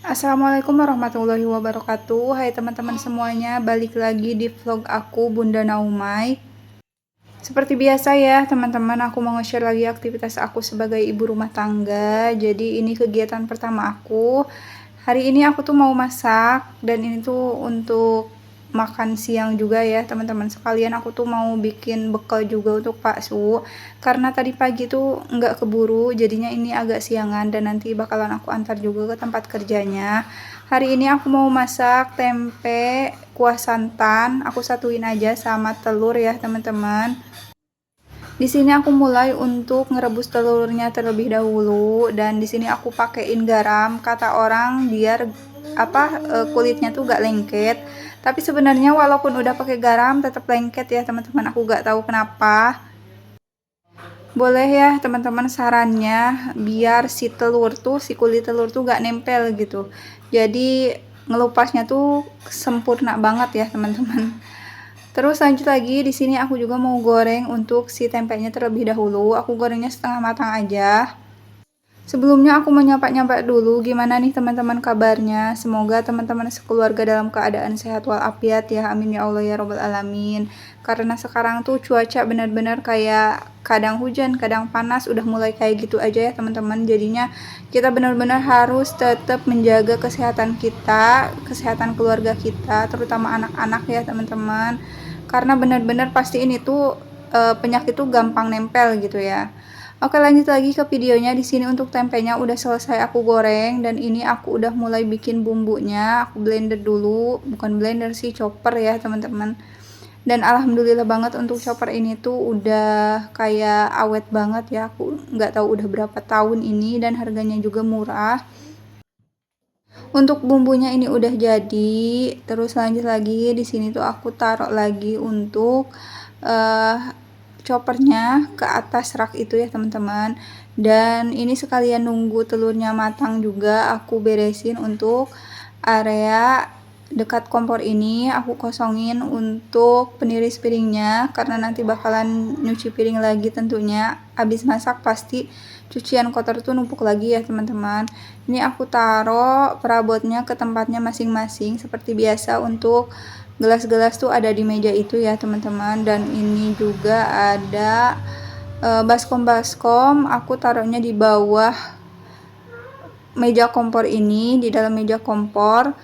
Assalamualaikum warahmatullahi wabarakatuh. Hai teman-teman semuanya, balik lagi di vlog aku Bunda Naumay. Seperti biasa ya teman-teman, aku mau nge-share lagi aktivitas aku sebagai ibu rumah tangga. Jadi ini kegiatan pertama aku. Hari ini aku tuh mau masak, dan ini tuh untuk makan siang juga ya teman-teman sekalian. Aku tuh mau bikin bekal juga untuk Pak Su, karena tadi pagi tuh nggak keburu, jadinya ini agak siangan dan nanti bakalan aku antar juga ke tempat kerjanya. Hari ini aku mau masak tempe kuah santan, aku satuin aja sama telur ya teman-teman. Di sini aku mulai untuk ngerebus telurnya terlebih dahulu, dan di sini aku pakein garam. Kata orang biar kulitnya tuh gak lengket. Tapi sebenarnya walaupun udah pakai garam tetap lengket ya teman-teman. Aku gak tahu kenapa. Boleh ya teman-teman sarannya biar si kulit telur tuh gak nempel gitu. Jadi ngelupasnya tuh sempurna banget ya teman-teman. Terus lanjut lagi, di sini aku juga mau goreng untuk si tempenya terlebih dahulu. Aku gorengnya setengah matang aja. Sebelumnya aku menyapa-nyapa dulu, gimana nih teman-teman kabarnya? Semoga teman-teman sekeluarga dalam keadaan sehat walafiat ya, amin ya Allah ya robbal alamin. Karena sekarang tuh cuaca benar-benar kayak kadang hujan, kadang panas, udah mulai kayak gitu aja ya teman-teman. Jadinya kita benar-benar harus tetap menjaga kesehatan kita, kesehatan keluarga kita, terutama anak-anak ya teman-teman. Karena benar-benar pasti ini tuh penyakit tuh gampang nempel gitu ya. Oke, lanjut lagi ke videonya. Di sini untuk tempenya udah selesai aku goreng, dan ini aku udah mulai bikin bumbunya. Aku blender dulu, bukan blender sih, chopper ya teman-teman. Dan alhamdulillah banget untuk chopper ini tuh udah kayak awet banget ya. Aku nggak tahu udah berapa tahun ini, dan harganya juga murah. Untuk bumbunya ini udah jadi. Terus lanjut lagi, di sini tuh aku taruh lagi untuk uh, choppernya ke atas rak itu ya teman-teman. Dan ini sekalian nunggu telurnya matang juga, aku beresin untuk area dekat kompor ini. Aku kosongin untuk peniris piringnya, karena nanti bakalan nyuci piring lagi tentunya. Habis masak pasti cucian kotor tuh numpuk lagi ya teman-teman. Ini aku taruh perabotnya ke tempatnya masing-masing seperti biasa. Untuk gelas-gelas tuh ada di meja itu ya teman-teman. Dan ini juga ada baskom-baskom, aku taruhnya di bawah meja kompor ini, di dalam meja kompor.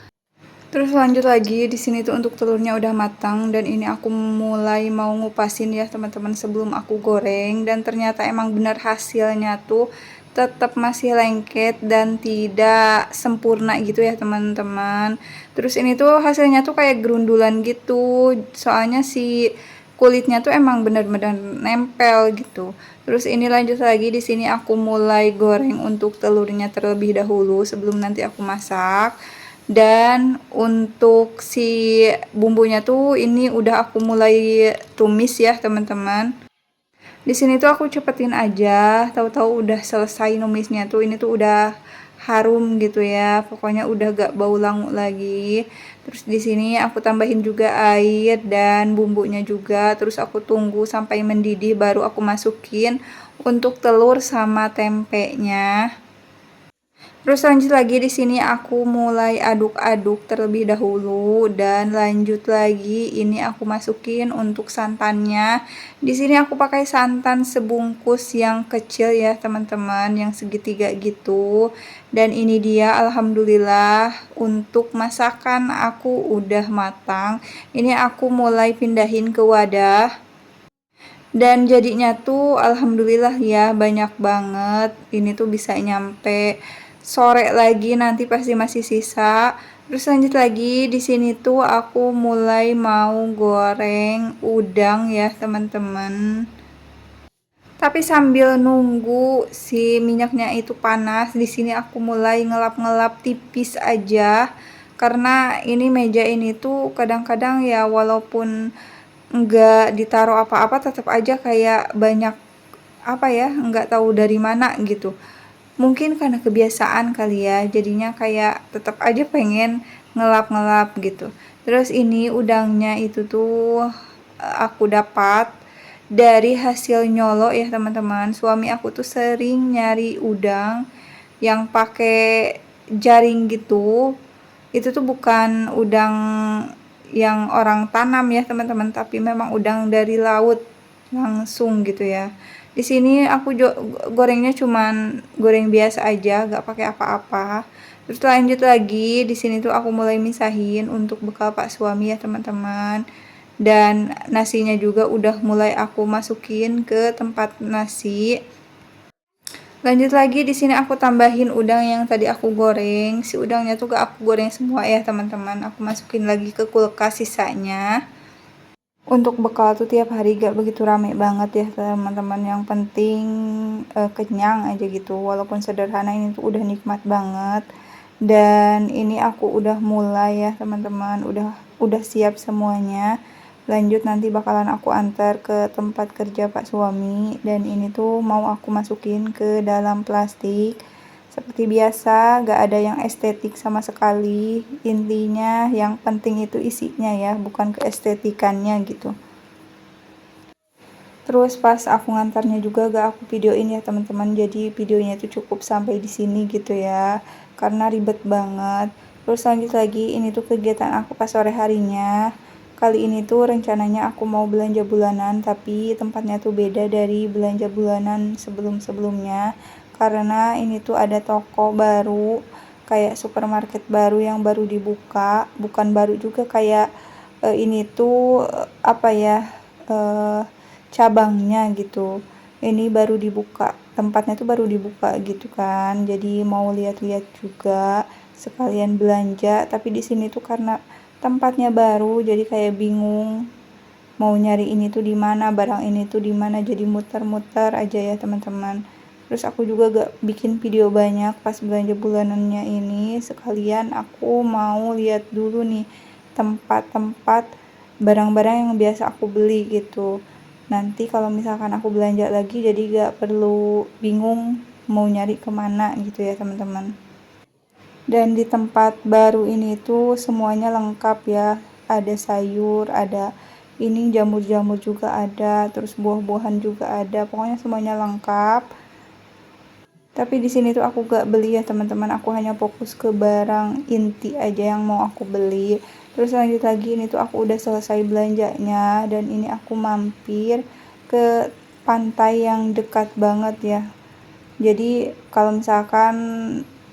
Terus lanjut lagi, di sini tuh untuk telurnya udah matang, dan ini aku mulai mau ngupasin ya teman-teman sebelum aku goreng. Dan ternyata emang benar hasilnya tuh tetap masih lengket dan tidak sempurna gitu ya teman-teman. Terus ini tuh hasilnya tuh kayak gerundulan gitu, soalnya si kulitnya tuh emang benar-benar nempel gitu. Terus ini lanjut lagi, di sini aku mulai goreng untuk telurnya terlebih dahulu sebelum nanti aku masak. Dan untuk si bumbunya tuh ini udah aku mulai tumis ya teman-teman. Di sini tuh aku cepetin aja, tahu-tahu udah selesai numisnya tuh ini tuh udah harum gitu ya. Pokoknya udah gak bau langu lagi. Terus di sini aku tambahin juga air dan bumbunya juga. Terus aku tunggu sampai mendidih baru aku masukin untuk telur sama tempenya. Terus lanjut lagi, di sini aku mulai aduk-aduk terlebih dahulu, dan lanjut lagi ini aku masukin untuk santannya. Di sini aku pakai santan sebungkus yang kecil ya teman-teman, yang segitiga gitu. Dan ini dia, alhamdulillah untuk masakan aku udah matang. Ini aku mulai pindahin ke wadah. Dan jadinya tuh alhamdulillah ya banyak banget. Ini tuh bisa nyampe sore lagi, nanti pasti masih sisa. Terus lanjut lagi, di sini tuh aku mulai mau goreng udang ya teman-teman. Tapi sambil nunggu si minyaknya itu panas, di sini aku mulai ngelap-ngelap tipis aja. Karena ini meja ini tuh kadang-kadang ya walaupun enggak ditaruh apa-apa tetap aja kayak banyak enggak tahu dari mana gitu. Mungkin karena kebiasaan kali ya, jadinya kayak tetap aja pengen ngelap-ngelap gitu. Terus ini udangnya itu tuh aku dapat dari hasil nyolo ya teman-teman. Suami aku tuh sering nyari udang yang pakai jaring gitu. Itu tuh bukan udang yang orang tanam ya teman-teman, tapi memang udang dari laut langsung gitu ya. Di sini aku gorengnya cuman goreng biasa aja, gak pakai apa-apa. Terus lanjut lagi, di sini tuh aku mulai misahin untuk bekal Pak suami ya teman-teman. Dan nasinya juga udah mulai aku masukin ke tempat nasi. Lanjut lagi, di sini aku tambahin udang yang tadi aku goreng. Si udangnya tuh gak aku goreng semua ya teman-teman. Aku masukin lagi ke kulkas sisanya. Untuk bekal tuh tiap hari gak begitu rame banget ya teman-teman. Yang penting kenyang aja gitu. Walaupun sederhana, ini tuh udah nikmat banget. Dan ini aku udah mulai ya teman-teman. Udah siap semuanya. Lanjut nanti bakalan aku antar ke tempat kerja Pak suami. Dan ini tuh mau aku masukin ke dalam plastik. Seperti biasa, gak ada yang estetik sama sekali. Intinya yang penting itu isinya ya, bukan keestetikannya gitu. Terus pas aku ngantarnya juga gak aku videoin ya teman-teman. Jadi videonya itu cukup sampai di sini gitu ya. Karena ribet banget. Terus lanjut lagi, ini tuh kegiatan aku pas sore harinya. Kali ini tuh rencananya aku mau belanja bulanan, tapi tempatnya tuh beda dari belanja bulanan sebelum-sebelumnya. Karena ini tuh ada toko baru, kayak supermarket baru yang baru dibuka. Bukan baru juga, kayak ini tuh apa ya, cabangnya gitu. Ini baru dibuka, tempatnya tuh baru dibuka gitu kan. Jadi mau lihat-lihat juga sekalian belanja, tapi di sini tuh karena tempatnya baru jadi kayak bingung mau nyari ini tuh di mana, barang ini tuh di mana, jadi muter-muter aja ya teman-teman. Terus aku juga gak bikin video banyak pas belanja bulanannya ini, sekalian aku mau lihat dulu nih tempat-tempat barang-barang yang biasa aku beli gitu. Nanti kalau misalkan aku belanja lagi, jadi gak perlu bingung mau nyari kemana gitu ya teman-teman. Dan di tempat baru ini tuh semuanya lengkap ya. Ada sayur, ada ini jamur-jamur juga ada, terus buah-buahan juga ada. Pokoknya semuanya lengkap. Tapi di sini tuh aku gak beli ya teman-teman. Aku hanya fokus ke barang inti aja yang mau aku beli. Terus lanjut lagi, ini tuh aku udah selesai belanjanya dan ini aku mampir ke pantai yang dekat banget ya. Jadi kalau misalkan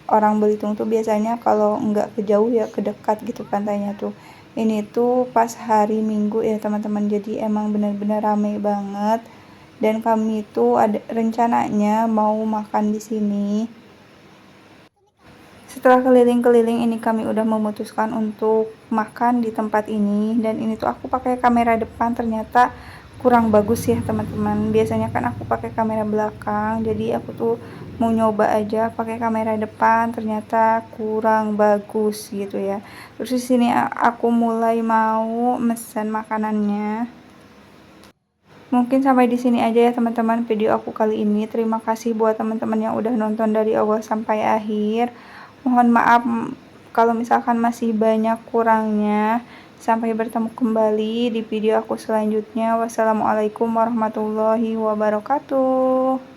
orang Belitung tuh biasanya kalau nggak ke jauh ya ke dekat gitu pantainya tuh. Ini tuh pas hari Minggu ya teman-teman, jadi emang benar-benar rame banget. Dan kami tuh ada rencananya mau makan di sini. Setelah keliling-keliling ini kami udah memutuskan untuk makan di tempat ini. Dan ini tuh aku pakai kamera depan, ternyata kurang bagus ya teman-teman. Biasanya kan aku pakai kamera belakang, jadi aku tuh mau nyoba aja pakai kamera depan, ternyata kurang bagus gitu ya. Terus di sini aku mulai mau mesen makanannya. Mungkin sampai di sini aja ya teman-teman video aku kali ini. Terima kasih buat teman-teman yang udah nonton dari awal sampai akhir. Mohon maaf kalau misalkan masih banyak kurangnya. Sampai bertemu kembali di video aku selanjutnya. Wassalamualaikum warahmatullahi wabarakatuh.